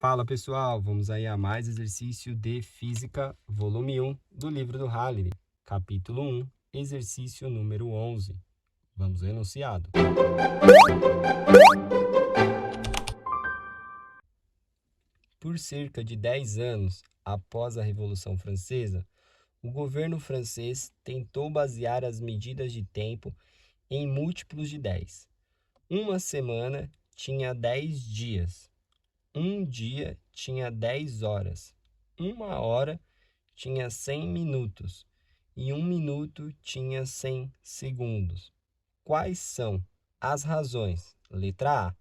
Fala pessoal, vamos aí a mais exercício de Física, volume 1 do livro do Hallery, capítulo 1, exercício número 11. Vamos ao enunciado. Por cerca de 10 anos após a Revolução Francesa, o governo francês tentou basear as medidas de tempo em múltiplos de 10. Uma semana tinha 10 dias. Um dia tinha 10 horas. Uma hora tinha 100 minutos e um minuto tinha 100 segundos. Quais são as razões? Letra A.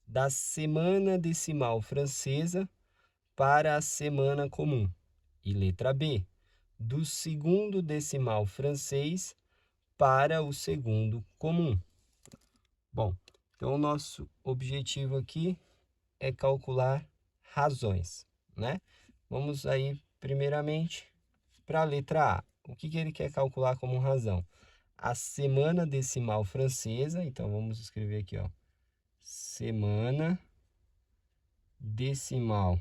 Da semana decimal francesa para a semana comum. E letra B. Do segundo decimal francês para o segundo comum. Bom, então o nosso objetivo aqui é calcular razões, né? Vamos aí, primeiramente, para a letra A. O que ele quer calcular como razão? A semana decimal francesa. Então, vamos escrever aqui, ó. Semana decimal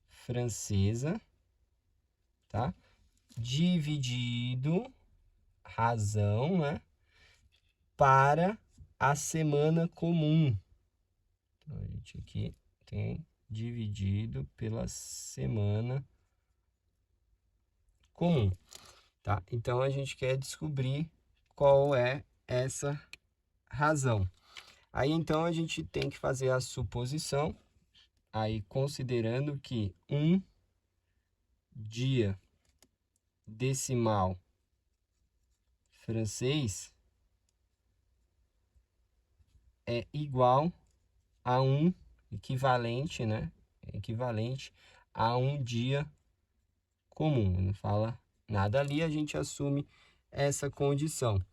francesa, tá? Dividido, razão, né? Para a semana comum. Então, a gente aqui tem dividido pela semana comum, tá? Então, a gente quer descobrir qual é essa razão. Aí, então, a gente tem que fazer a suposição, aí considerando que um dia decimal francês é igual a um equivalente, né? Equivalente a um dia comum. Não fala nada ali, a gente assume essa condição.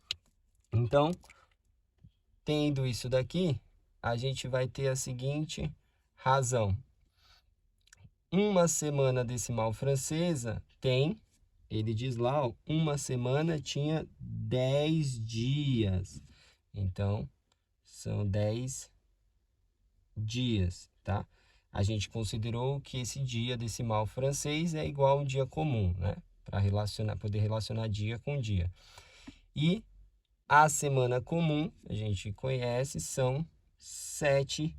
Então, tendo isso daqui, a gente vai ter a seguinte razão. Uma semana decimal francesa tem, ele diz lá, ó, uma semana tinha 10 dias. Então, são 10 dias, tá? A gente considerou que esse dia decimal francês é igual a um dia comum, né? Para poder relacionar dia com dia. E a semana comum, a gente conhece, são 7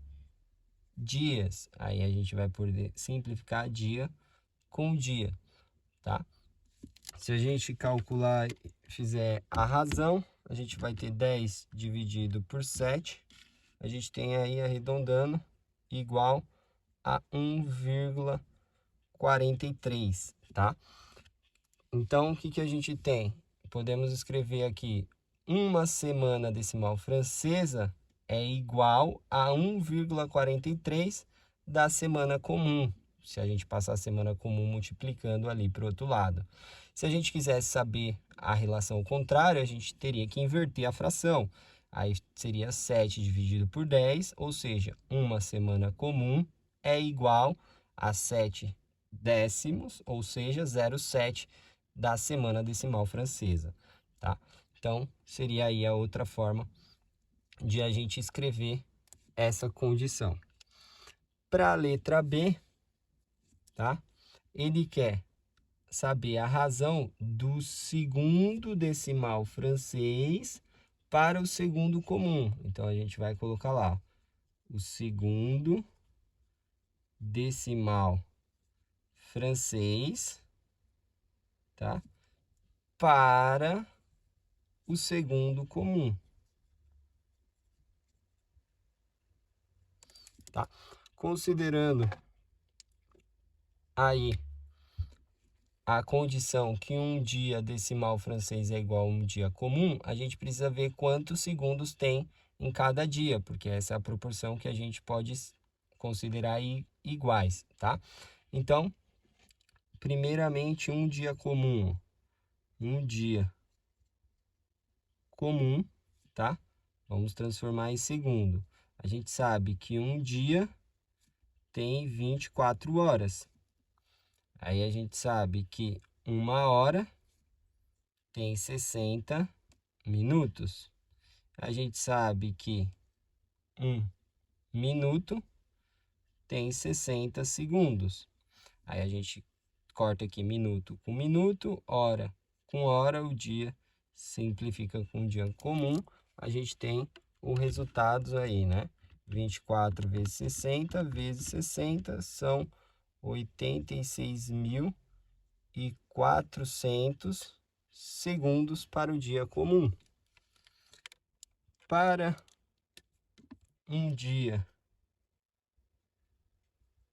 dias. Aí a gente vai poder simplificar dia com dia, tá? Se a gente calcular, fizer a razão, a gente vai ter 10 dividido por 7. A gente tem aí, arredondando, igual a 1,43, tá? Então, o que a gente tem? Podemos escrever aqui, uma semana decimal francesa é igual a 1,43 da semana comum, se a gente passar a semana comum multiplicando ali para o outro lado. Se a gente quisesse saber a relação contrária, a gente teria que inverter a fração. Aí seria 7 dividido por 10, ou seja, uma semana comum é igual a 7 décimos, ou seja, 0,7 da semana decimal francesa, tá? Então, seria aí a outra forma de a gente escrever essa condição. Para a letra B, tá? Ele quer saber a razão do segundo decimal francês para o segundo comum. Então, a gente vai colocar lá o segundo decimal francês, tá? Para o segundo comum, tá? Considerando aí a condição que um dia decimal francês é igual a um dia comum, a gente precisa ver quantos segundos tem em cada dia, porque essa é a proporção que a gente pode considerar iguais, tá? Então, primeiramente, um dia comum, tá? Vamos transformar em segundo. A gente sabe que um dia tem 24 horas. Aí a gente sabe que uma hora tem 60 minutos. A gente sabe que um minuto tem 60 segundos. Aí a gente corta aqui minuto com minuto, hora com hora, o dia simplifica com um dia comum. A gente tem o resultado aí, né? 24 vezes 60 vezes 60 são 86.400 segundos para o dia comum. Para um dia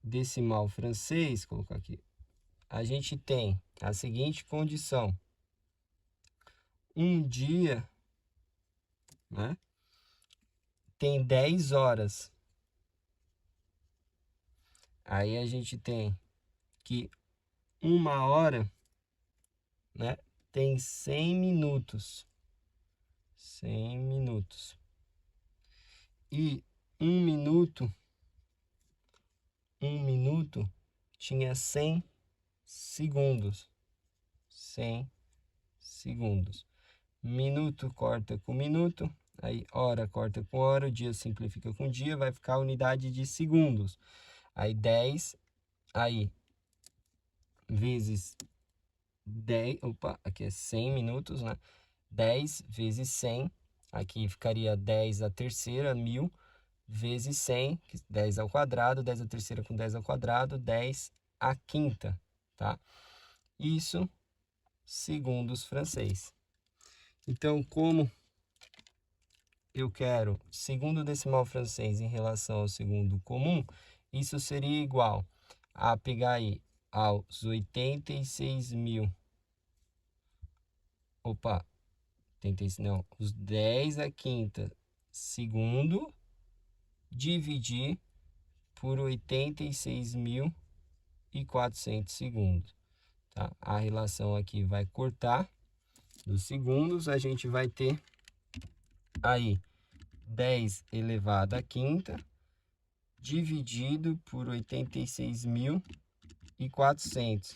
decimal francês, vou colocar aqui, a gente tem a seguinte condição. Um dia, né, tem 10 horas. Aí a gente tem que uma hora, né, tem 100 minutos. 100 minutos. E um minuto tinha 100 segundos. 100 segundos. Minuto corta com minuto, aí hora corta com hora, o dia simplifica com dia, vai ficar a unidade de segundos. Aí 10, aí vezes 10, opa, aqui é 100 minutos, né? 10 vezes 100, aqui ficaria 10 à terceira, 1000, vezes 100, 10 ao quadrado, 10 à terceira com 10 ao quadrado, 10 à quinta, tá? Isso segundos francês. Então, como eu quero segundo decimal francês em relação ao segundo comum, isso seria igual a pegar aí aos 86.000, não, os 10 à quinta segundo, dividir por 86.400 segundos, tá? A relação aqui vai cortar dos segundos, a gente vai ter aí 10 elevado à quinta dividido por 86.400.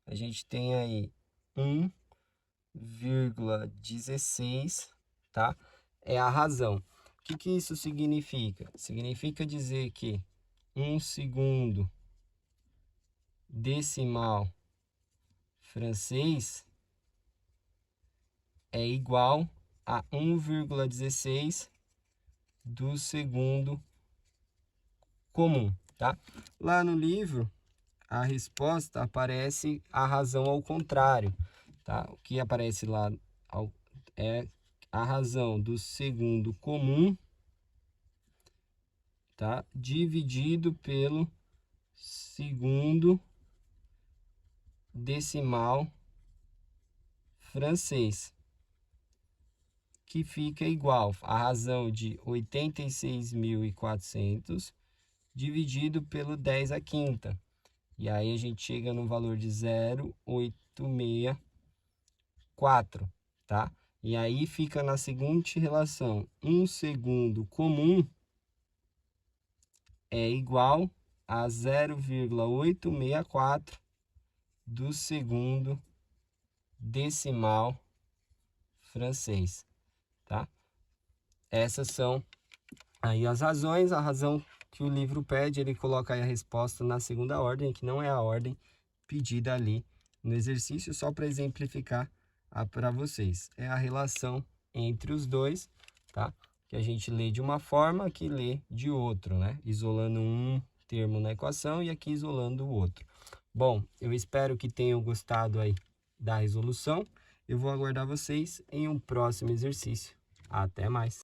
A gente tem aí 1,16, tá? É a razão. O que isso significa? Significa dizer que um segundo decimal francês é igual a 1,16 do segundo comum, tá? Lá no livro, a resposta aparece a razão ao contrário, tá? O que aparece lá é a razão do segundo comum, tá? Dividido pelo segundo decimal francês, que fica igual a razão de 86.400 dividido pelo 10 à quinta. E aí a gente chega no valor de 0,864, tá? E aí fica na seguinte relação: um segundo comum é igual a 0,864 do segundo decimal francês, tá? Essas são aí as razões. A razão que o livro pede, ele coloca aí a resposta na segunda ordem, que não é a ordem pedida ali no exercício, só para exemplificar para vocês. É a relação entre os dois, tá? Que a gente lê de uma forma, que lê de outro, né? Isolando um termo na equação e aqui isolando o outro. Bom, eu espero que tenham gostado aí da resolução. Eu vou aguardar vocês em um próximo exercício. Até mais!